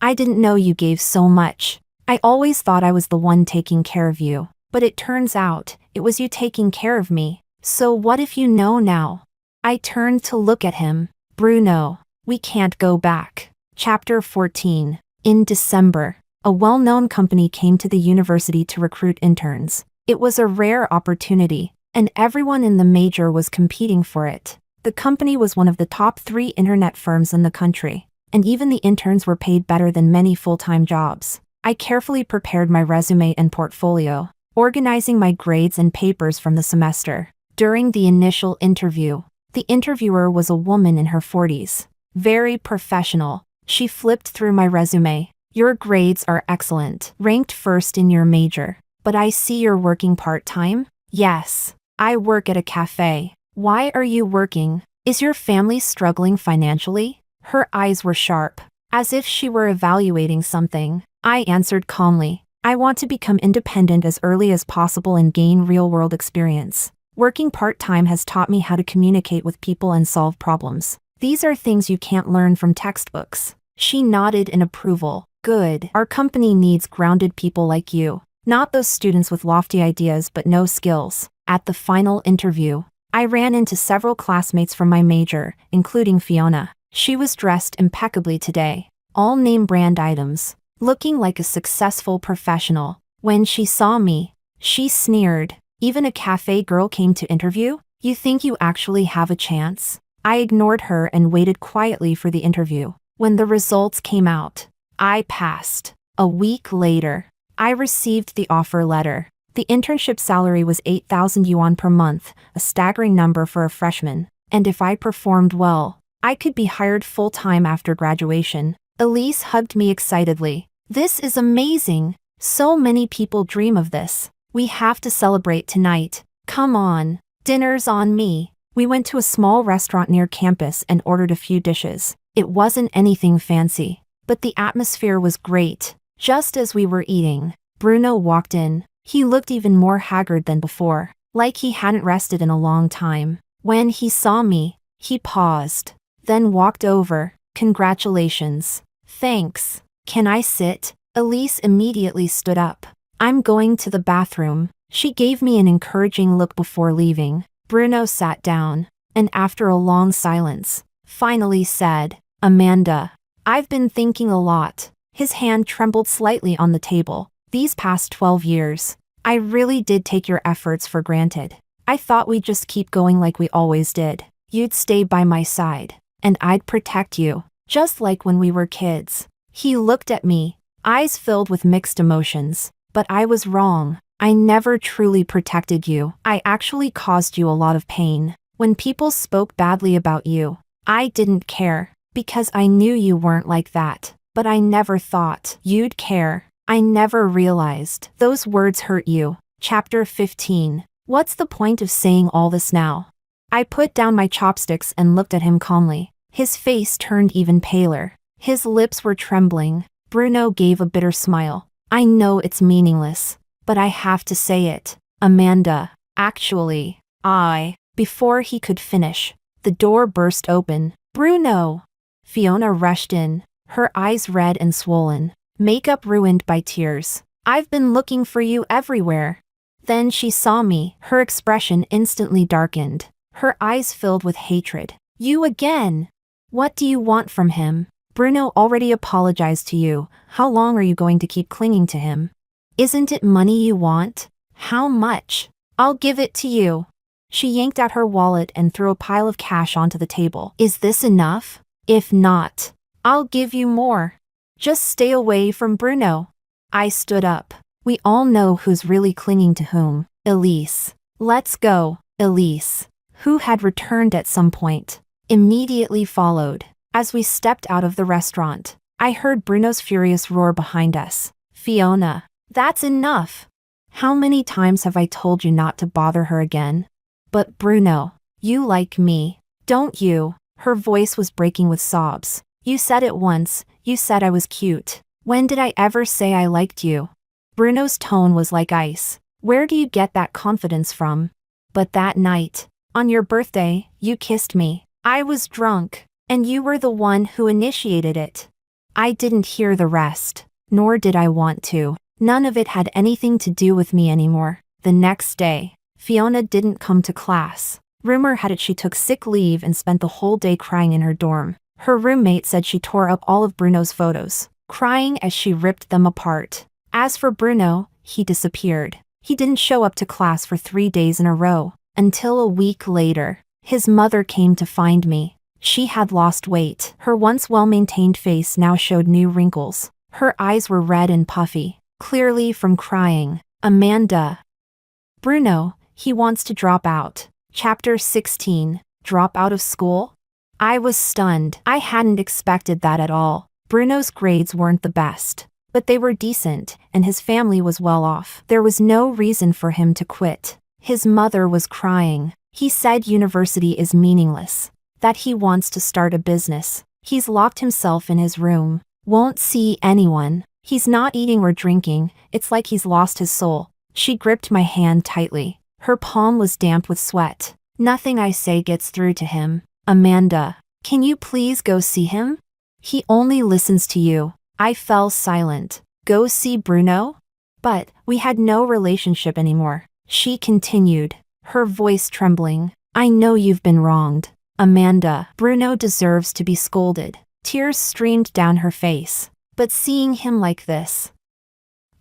I didn't know you gave so much. I always thought I was the one taking care of you, but it turns out it was you taking care of me. So what if you know now? I turned to look at him. Bruno, we can't go back. Chapter 14. In December, a well-known company came to the university to recruit interns. It was a rare opportunity, and everyone in the major was competing for it. The company was one of the top 3 internet firms in the country, and even the interns were paid better than many full-time jobs. I carefully prepared my resume and portfolio, organizing my grades and papers from the semester. During the initial interview, the interviewer was a woman in her 40s. Very professional. She flipped through my resume. Your grades are excellent, ranked first in your major. But I see you're working part-time? Yes. I work at a cafe. Why are you working? Is your family struggling financially? Her eyes were sharp, as if she were evaluating something. I answered calmly. I want to become independent as early as possible and gain real-world experience. Working part-time has taught me how to communicate with people and solve problems. These are things you can't learn from textbooks. She nodded in approval. Good. Our company needs grounded people like you, not those students with lofty ideas but no skills. At the final interview, I ran into several classmates from my major, including Fiona. She was dressed impeccably today, all name-brand items, looking like a successful professional. When she saw me, she sneered. Even a cafe girl came to interview? You think you actually have a chance? I ignored her and waited quietly for the interview. When the results came out, I passed. A week later, I received the offer letter. The internship salary was 8,000 yuan per month, a staggering number for a freshman. And if I performed well, I could be hired full-time after graduation. Elise hugged me excitedly. This is amazing. So many people dream of this. We have to celebrate tonight. Come on. Dinner's on me. We went to a small restaurant near campus and ordered a few dishes. It wasn't anything fancy, but the atmosphere was great. Just as we were eating, Bruno walked in. He looked even more haggard than before, like he hadn't rested in a long time. When he saw me, he paused, then walked over. Congratulations. Thanks. Can I sit? Elise immediately stood up. I'm going to the bathroom. She gave me an encouraging look before leaving. Bruno sat down, and after a long silence, finally said, Amanda, I've been thinking a lot. His hand trembled slightly on the table. These past 12 years, I really did take your efforts for granted. I thought we'd just keep going like we always did. You'd stay by my side, and I'd protect you, just like when we were kids. He looked at me, eyes filled with mixed emotions. But I was wrong. I never truly protected you. I actually caused you a lot of pain. When people spoke badly about you, I didn't care, because I knew you weren't like that. But I never thought you'd care. I never realized those words hurt you. Chapter 15. What's the point of saying all this now? I put down my chopsticks and looked at him calmly. His face turned even paler. His lips were trembling. Bruno gave a bitter smile. I know it's meaningless, but I have to say it. Amanda, actually, Before he could finish, the door burst open. Bruno! Fiona rushed in, her eyes red and swollen, makeup ruined by tears. I've been looking for you everywhere. Then she saw me, her expression instantly darkened, her eyes filled with hatred. You again! What do you want from him? Bruno already apologized to you. How long are you going to keep clinging to him? Isn't it money you want? How much? I'll give it to you. She yanked out her wallet and threw a pile of cash onto the table. Is this enough? If not, I'll give you more. Just stay away from Bruno. I stood up. We all know who's really clinging to whom. Elise. Let's go. Elise, who had returned at some point, immediately followed. As we stepped out of the restaurant, I heard Bruno's furious roar behind us. Fiona, that's enough. How many times have I told you not to bother her again? But Bruno, you like me, don't you? Her voice was breaking with sobs. You said it once, you said I was cute. When did I ever say I liked you? Bruno's tone was like ice. Where do you get that confidence from? But that night, on your birthday, you kissed me. I was drunk. And you were the one who initiated it. I didn't hear the rest, nor did I want to. None of it had anything to do with me anymore. The next day, Fiona didn't come to class. Rumor had it she took sick leave and spent the whole day crying in her dorm. Her roommate said she tore up all of Bruno's photos, crying as she ripped them apart. As for Bruno, he disappeared. He didn't show up to class for 3 days in a row, until a week later. His mother came to find me. She had lost weight. Her once well-maintained face now showed new wrinkles. Her eyes were red and puffy, clearly from crying. Amanda. Bruno, he wants to drop out. Chapter 16. Drop out of school? I was stunned. I hadn't expected that at all. Bruno's grades weren't the best, but they were decent, and his family was well off. There was no reason for him to quit. His mother was crying. He said university is meaningless, that he wants to start a business. He's locked himself in his room, won't see anyone. He's not eating or drinking. It's like he's lost his soul. She gripped my hand tightly. Her palm was damp with sweat. Nothing I say gets through to him. Amanda, can you please go see him? He only listens to you. I fell silent. Go see Bruno? But we had no relationship anymore. She continued, her voice trembling. I know you've been wronged. Amanda, Bruno deserves to be scolded. Tears streamed down her face. But seeing him like this,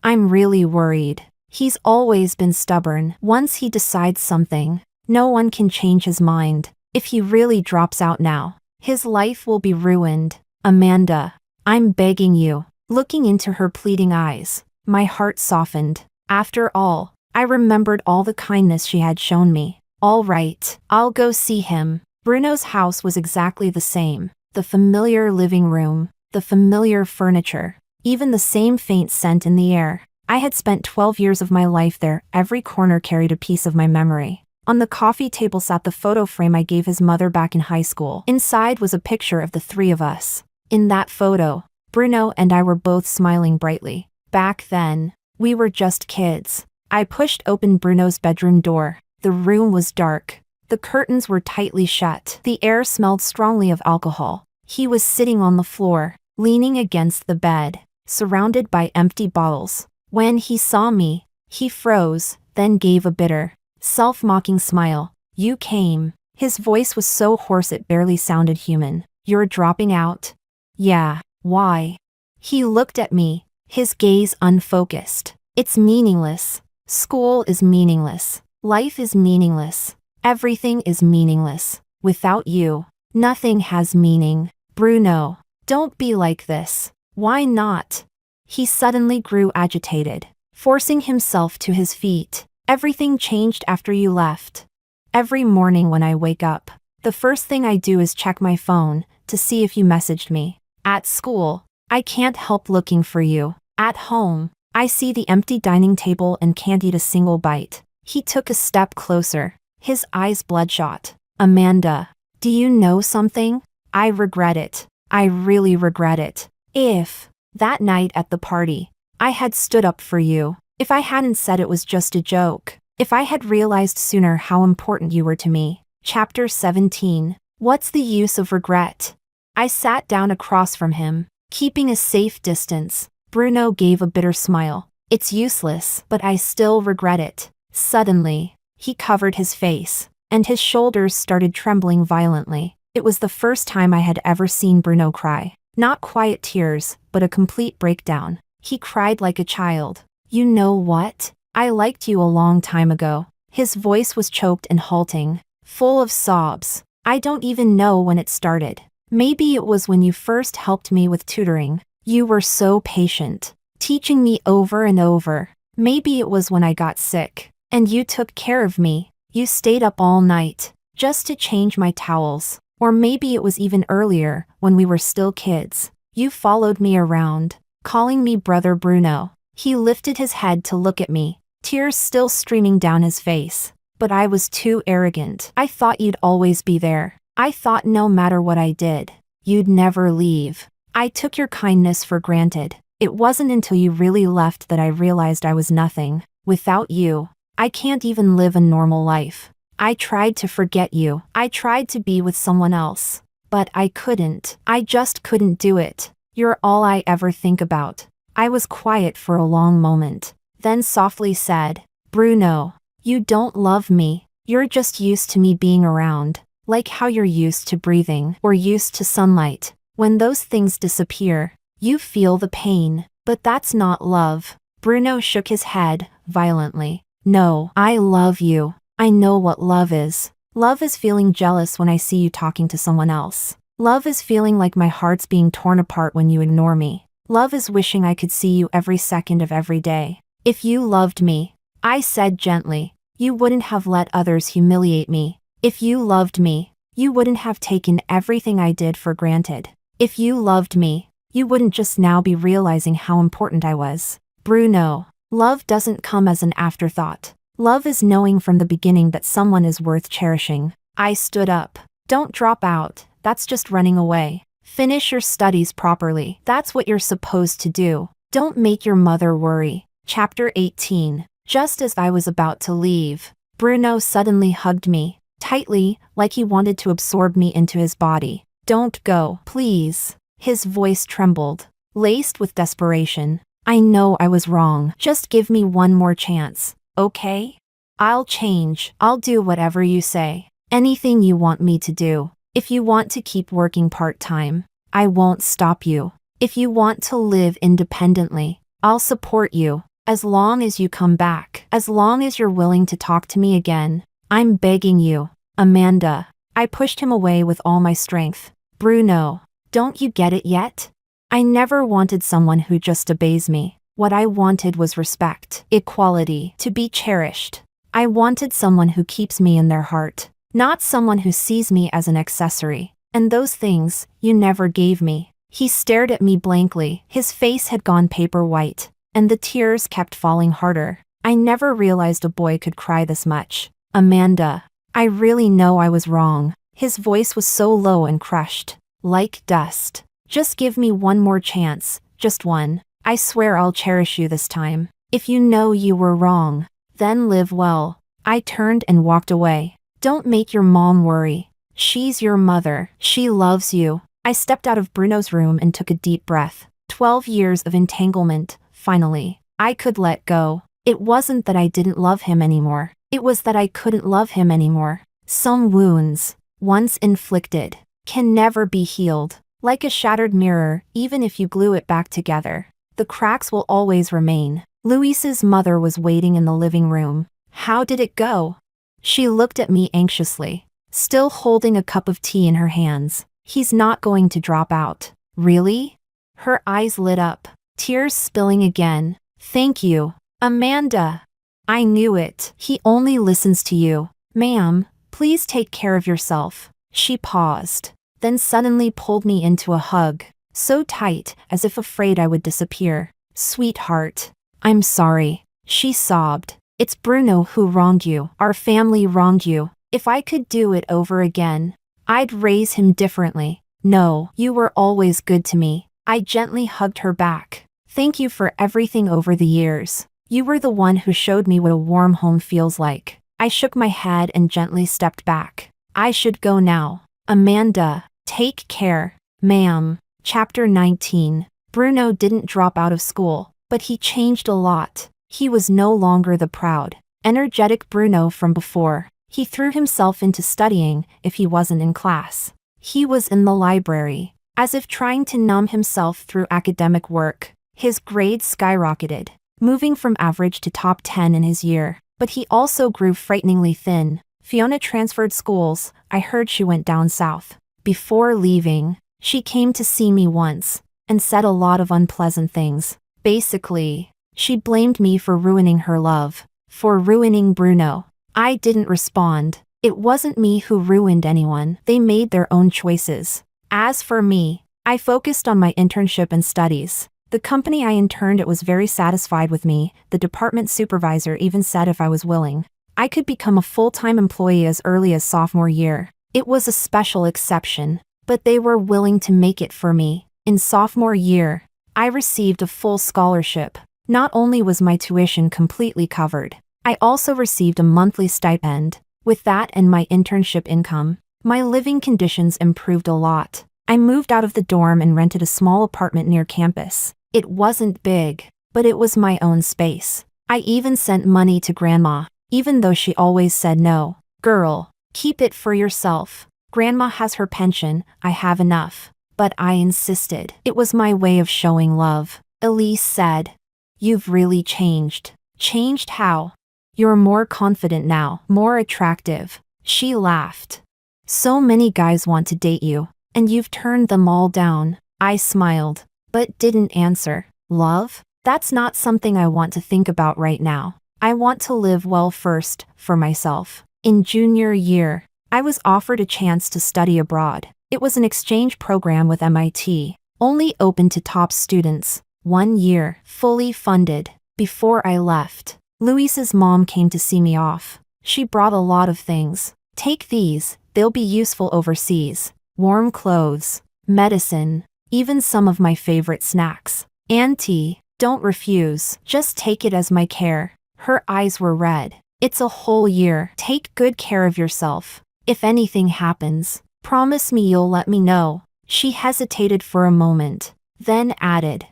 I'm really worried. He's always been stubborn. Once he decides something, no one can change his mind. If he really drops out now, his life will be ruined. Amanda, I'm begging you. Looking into her pleading eyes, my heart softened. After all, I remembered all the kindness she had shown me. All right, I'll go see him. Bruno's house was exactly the same. The familiar living room, the familiar furniture, even the same faint scent in the air. I had spent 12 years of my life there. Every corner carried a piece of my memory. On the coffee table sat the photo frame I gave his mother back in high school. Inside was a picture of the three of us. In that photo, Bruno and I were both smiling brightly. Back then, we were just kids. I pushed open Bruno's bedroom door. The room was dark. The curtains were tightly shut. The air smelled strongly of alcohol. He was sitting on the floor, leaning against the bed, surrounded by empty bottles. When he saw me, he froze, then gave a bitter, self-mocking smile. You came. His voice was so hoarse it barely sounded human. You're dropping out? Yeah, why? He looked at me, his gaze unfocused. It's meaningless. School is meaningless. Life is meaningless. Everything is meaningless. Without you, nothing has meaning. Bruno, don't be like this. Why not? He suddenly grew agitated, forcing himself to his feet. Everything changed after you left. Every morning when I wake up, the first thing I do is check my phone to see if you messaged me. At school, I can't help looking for you. At home, I see the empty dining table and can't eat a single bite. He took a step closer, his eyes bloodshot. Amanda, do you know something? I regret it. I really regret it. If, that night at the party, I had stood up for you, if I hadn't said it was just a joke, if I had realized sooner how important you were to me. Chapter 17. What's the use of regret? I sat down across from him, keeping a safe distance. Bruno gave a bitter smile. It's useless, but I still regret it. Suddenly, he covered his face, and his shoulders started trembling violently. It was the first time I had ever seen Bruno cry. Not quiet tears, but a complete breakdown. He cried like a child. You know what? I liked you a long time ago. His voice was choked and halting, full of sobs. I don't even know when it started. Maybe it was when you first helped me with tutoring. You were so patient, teaching me over and over. Maybe it was when I got sick, and you took care of me. You stayed up all night, just to change my towels. Or maybe it was even earlier, when we were still kids. You followed me around, calling me Brother Bruno. He lifted his head to look at me, tears still streaming down his face. But I was too arrogant. I thought you'd always be there. I thought no matter what I did, you'd never leave. I took your kindness for granted. It wasn't until you really left that I realized I was nothing. Without you, I can't even live a normal life. I tried to forget you. I tried to be with someone else. But I couldn't. I just couldn't do it. You're all I ever think about. I was quiet for a long moment, then softly said, Bruno, you don't love me. You're just used to me being around, like how you're used to breathing or used to sunlight. When those things disappear, you feel the pain. But that's not love. Bruno shook his head violently. No, I love you. I know what love is. Love is feeling jealous when I see you talking to someone else. Love is feeling like my heart's being torn apart when you ignore me. Love is wishing I could see you every second of every day. If you loved me, I said gently, you wouldn't have let others humiliate me. If you loved me, you wouldn't have taken everything I did for granted. If you loved me, you wouldn't just now be realizing how important I was. Bruno, love doesn't come as an afterthought. Love is knowing from the beginning that someone is worth cherishing. I stood up. Don't drop out. That's just running away. Finish your studies properly. That's what you're supposed to do. Don't make your mother worry. Chapter 18. Just as I was about to leave, Bruno suddenly hugged me, tightly, like he wanted to absorb me into his body. Don't go, please. His voice trembled, laced with desperation. I know I was wrong. Just give me one more chance, okay? I'll change. I'll do whatever you say. Anything you want me to do. If you want to keep working part-time, I won't stop you. If you want to live independently, I'll support you. As long as you come back, as long as you're willing to talk to me again, I'm begging you. Amanda. I pushed him away with all my strength. Bruno, don't you get it yet? I never wanted someone who just obeys me. What I wanted was respect, equality, to be cherished. I wanted someone who keeps me in their heart, not someone who sees me as an accessory. And those things, you never gave me. He stared at me blankly. His face had gone paper white, and the tears kept falling harder. I never realized a boy could cry this much. Amanda, I really know I was wrong. His voice was so low and crushed, like dust. Just give me one more chance, just one. I swear I'll cherish you this time. If you know you were wrong, then live well. I turned and walked away. Don't make your mom worry. She's your mother. She loves you. I stepped out of Bruno's room and took a deep breath. 12 years of entanglement, finally. I could let go. It wasn't that I didn't love him anymore. It was that I couldn't love him anymore. Some wounds, once inflicted, can never be healed. Like a shattered mirror, even if you glue it back together, the cracks will always remain. Luis's mother was waiting in the living room. How did it go? She looked at me anxiously, still holding a cup of tea in her hands. He's not going to drop out. Really? Her eyes lit up, tears spilling again. Thank you, Amanda. I knew it. He only listens to you. Ma'am, please take care of yourself. She paused, then suddenly pulled me into a hug, so tight as if afraid I would disappear. Sweetheart, I'm sorry, she sobbed. It's Bruno who wronged you. Our family wronged you. If I could do it over again, I'd raise him differently. No, you were always good to me. I gently hugged her back. Thank you for everything over the years. You were the one who showed me what a warm home feels like. I shook my head and gently stepped back. I should go now. Amanda, take care. Ma'am. Chapter 19. Bruno didn't drop out of school, but he changed a lot. He was no longer the proud, energetic Bruno from before. He threw himself into studying if he wasn't in class. He was in the library, as if trying to numb himself through academic work. His grades skyrocketed, moving from average to top 10 in his year. But he also grew frighteningly thin. Fiona transferred schools. I heard she went down south. Before leaving, she came to see me once and said a lot of unpleasant things. Basically, she blamed me for ruining her love, for ruining Bruno. I didn't respond. It wasn't me who ruined anyone. They made their own choices. As for me, I focused on my internship and studies. The company I interned at was very satisfied with me. The department supervisor even said if I was willing, I could become a full-time employee as early as sophomore year. It was a special exception, but they were willing to make it for me. In sophomore year, I received a full scholarship. Not only was my tuition completely covered, I also received a monthly stipend. With that and my internship income, my living conditions improved a lot. I moved out of the dorm and rented a small apartment near campus. It wasn't big, but it was my own space. I even sent money to Grandma, even though she always said no. Girl, keep it for yourself. Grandma has her pension, I have enough. But I insisted. It was my way of showing love. Elise said, "You've really changed." Changed how? You're more confident now, more attractive. She laughed. So many guys want to date you, and you've turned them all down. I smiled, but didn't answer. Love? That's not something I want to think about right now. I want to live well first, for myself. In junior year, I was offered a chance to study abroad. It was an exchange program with MIT, only open to top students. 1 year, fully funded. Before I left, Luis's mom came to see me off. She brought a lot of things. Take these, they'll be useful overseas. Warm clothes, medicine, even some of my favorite snacks. Auntie, don't refuse, just take it as my care. Her eyes were red. It's a whole year. Take good care of yourself. If anything happens, promise me you'll let me know. She hesitated for a moment, then added,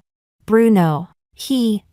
Bruno,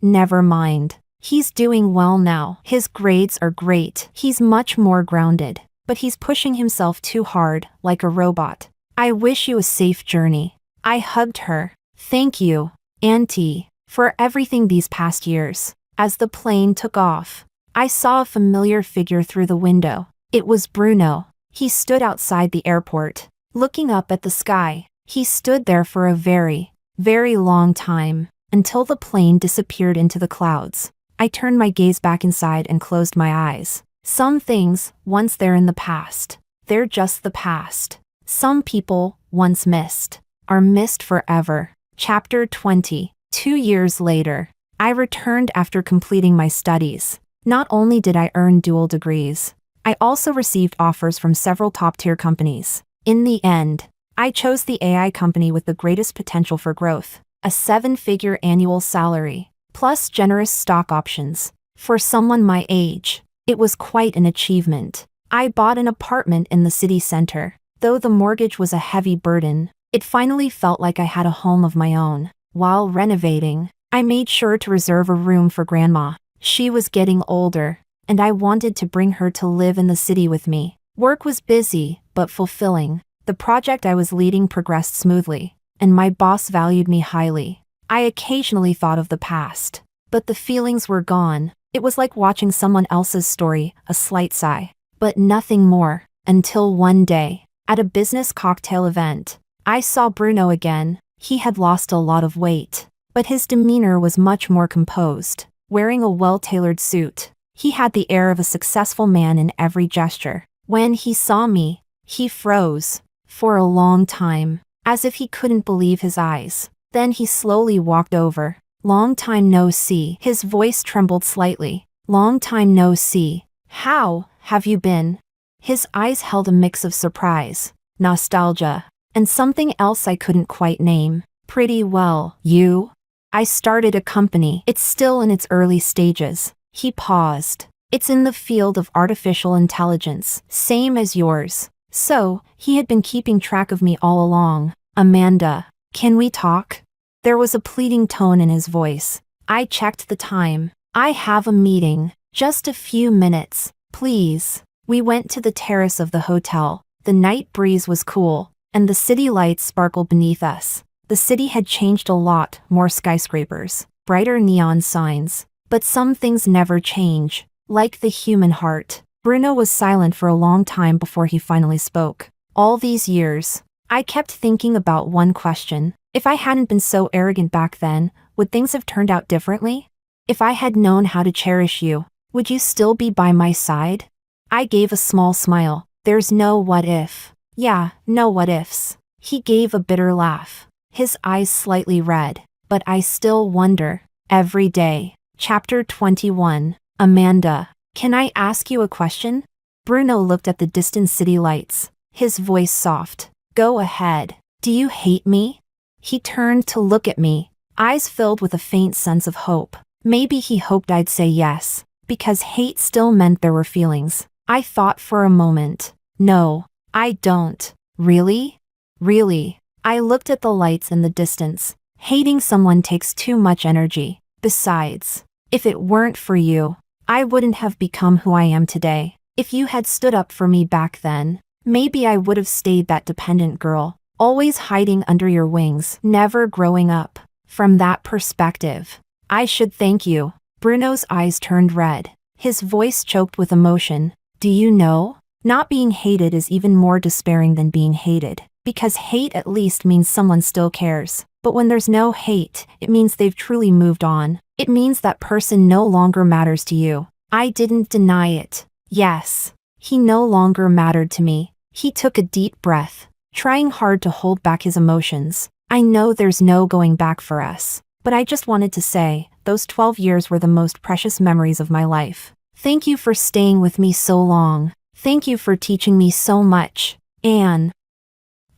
never mind. He's doing well now. His grades are great. He's much more grounded, but he's pushing himself too hard, like a robot. I wish you a safe journey. I hugged her. Thank you, Auntie, for everything these past years. As the plane took off, I saw a familiar figure through the window. It was Bruno. He stood outside the airport, looking up at the sky. He stood there for a very, very long time, until the plane disappeared into the clouds. I turned my gaze back inside and closed my eyes. Some things, once they're in the past, they're just the past. Some people, once missed, are missed forever. Chapter 20. 2 years later, I returned after completing my studies. Not only did I earn dual degrees, I also received offers from several top-tier companies. In the end, I chose the AI company with the greatest potential for growth, a 7-figure annual salary, plus generous stock options. For someone my age, it was quite an achievement. I bought an apartment in the city center. Though the mortgage was a heavy burden, it finally felt like I had a home of my own. While renovating, I made sure to reserve a room for Grandma. She was getting older, and I wanted to bring her to live in the city with me. Work was busy, but fulfilling. The project I was leading progressed smoothly, and my boss valued me highly. I occasionally thought of the past, but the feelings were gone. It was like watching someone else's story, a slight sigh. But nothing more, until one day, at a business cocktail event, I saw Bruno again. He had lost a lot of weight, but his demeanor was much more composed. Wearing a well-tailored suit, he had the air of a successful man in every gesture. When he saw me, he froze, for a long time, as if he couldn't believe his eyes. Then he slowly walked over. "Long time no see." His voice trembled slightly. "Long time no see. How have you been?" His eyes held a mix of surprise, nostalgia, and something else I couldn't quite name. "Pretty well. You?" "I started a company. It's still in its early stages." He paused. "It's in the field of artificial intelligence, same as yours." So, he had been keeping track of me all along. "Amanda, can we talk?" There was a pleading tone in his voice. I checked the time. "I have a meeting. Just a few minutes, please." We went to the terrace of the hotel. The night breeze was cool, and the city lights sparkled beneath us. The city had changed a lot, more skyscrapers, brighter neon signs. But some things never change, like the human heart. Bruno was silent for a long time before he finally spoke. "All these years, I kept thinking about one question. If I hadn't been so arrogant back then, would things have turned out differently? If I had known how to cherish you, would you still be by my side?" I gave a small smile. "There's no what if." "Yeah, no what ifs." He gave a bitter laugh, his eyes slightly red. "But I still wonder, every day." Chapter 21. Amanda, can I ask you a question? Bruno looked at the distant city lights, his voice soft. "Go ahead. Do you hate me?" He turned to look at me, eyes filled with a faint sense of hope. Maybe he hoped I'd say yes, because hate still meant there were feelings. I thought for a moment. "No, I don't." "Really?" "Really." I looked at the lights in the distance. Hating someone takes too much energy. Besides, if it weren't for you, I wouldn't have become who I am today. If you had stood up for me back then, maybe I would have stayed that dependent girl, always hiding under your wings, never growing up. From that perspective, I should thank you. Bruno's eyes turned red. His voice choked with emotion. "Do you know? Not being hated is even more despairing than being hated. Because hate at least means someone still cares. But when there's no hate, it means they've truly moved on. It means that person no longer matters to you." I didn't deny it. Yes, he no longer mattered to me. He took a deep breath, trying hard to hold back his emotions. "I know there's no going back for us. But I just wanted to say, those 12 years were the most precious memories of my life. Thank you for staying with me so long. Thank you for teaching me so much. Anne."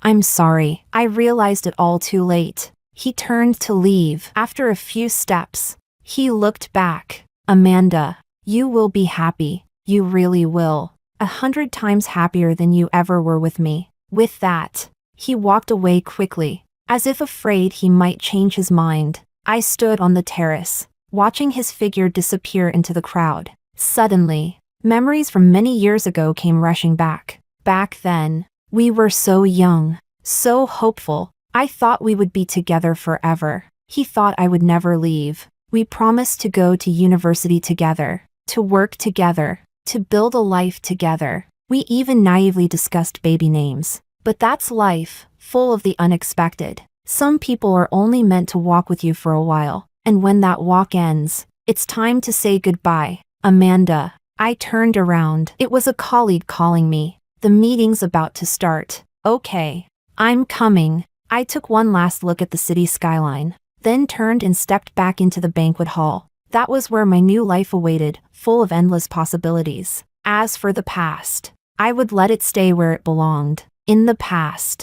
"I'm sorry. I realized it all too late." He turned to leave. After a few steps, he looked back. "Amanda, you will be happy. You really will. 100 times happier than you ever were with me." With that, he walked away quickly, as if afraid he might change his mind. I stood on the terrace, watching his figure disappear into the crowd. Suddenly, memories from many years ago came rushing back. Back then, we were so young, so hopeful. I thought we would be together forever. He thought I would never leave. We promised to go to university together, to work together, to build a life together. We even naively discussed baby names. But that's life, full of the unexpected. Some people are only meant to walk with you for a while, and when that walk ends, it's time to say goodbye. "Amanda." I turned around. It was a colleague calling me. "The meeting's about to start." "Okay, I'm coming." I took one last look at the city skyline, then turned and stepped back into the banquet hall. That was where my new life awaited, full of endless possibilities. As for the past, I would let it stay where it belonged, in the past.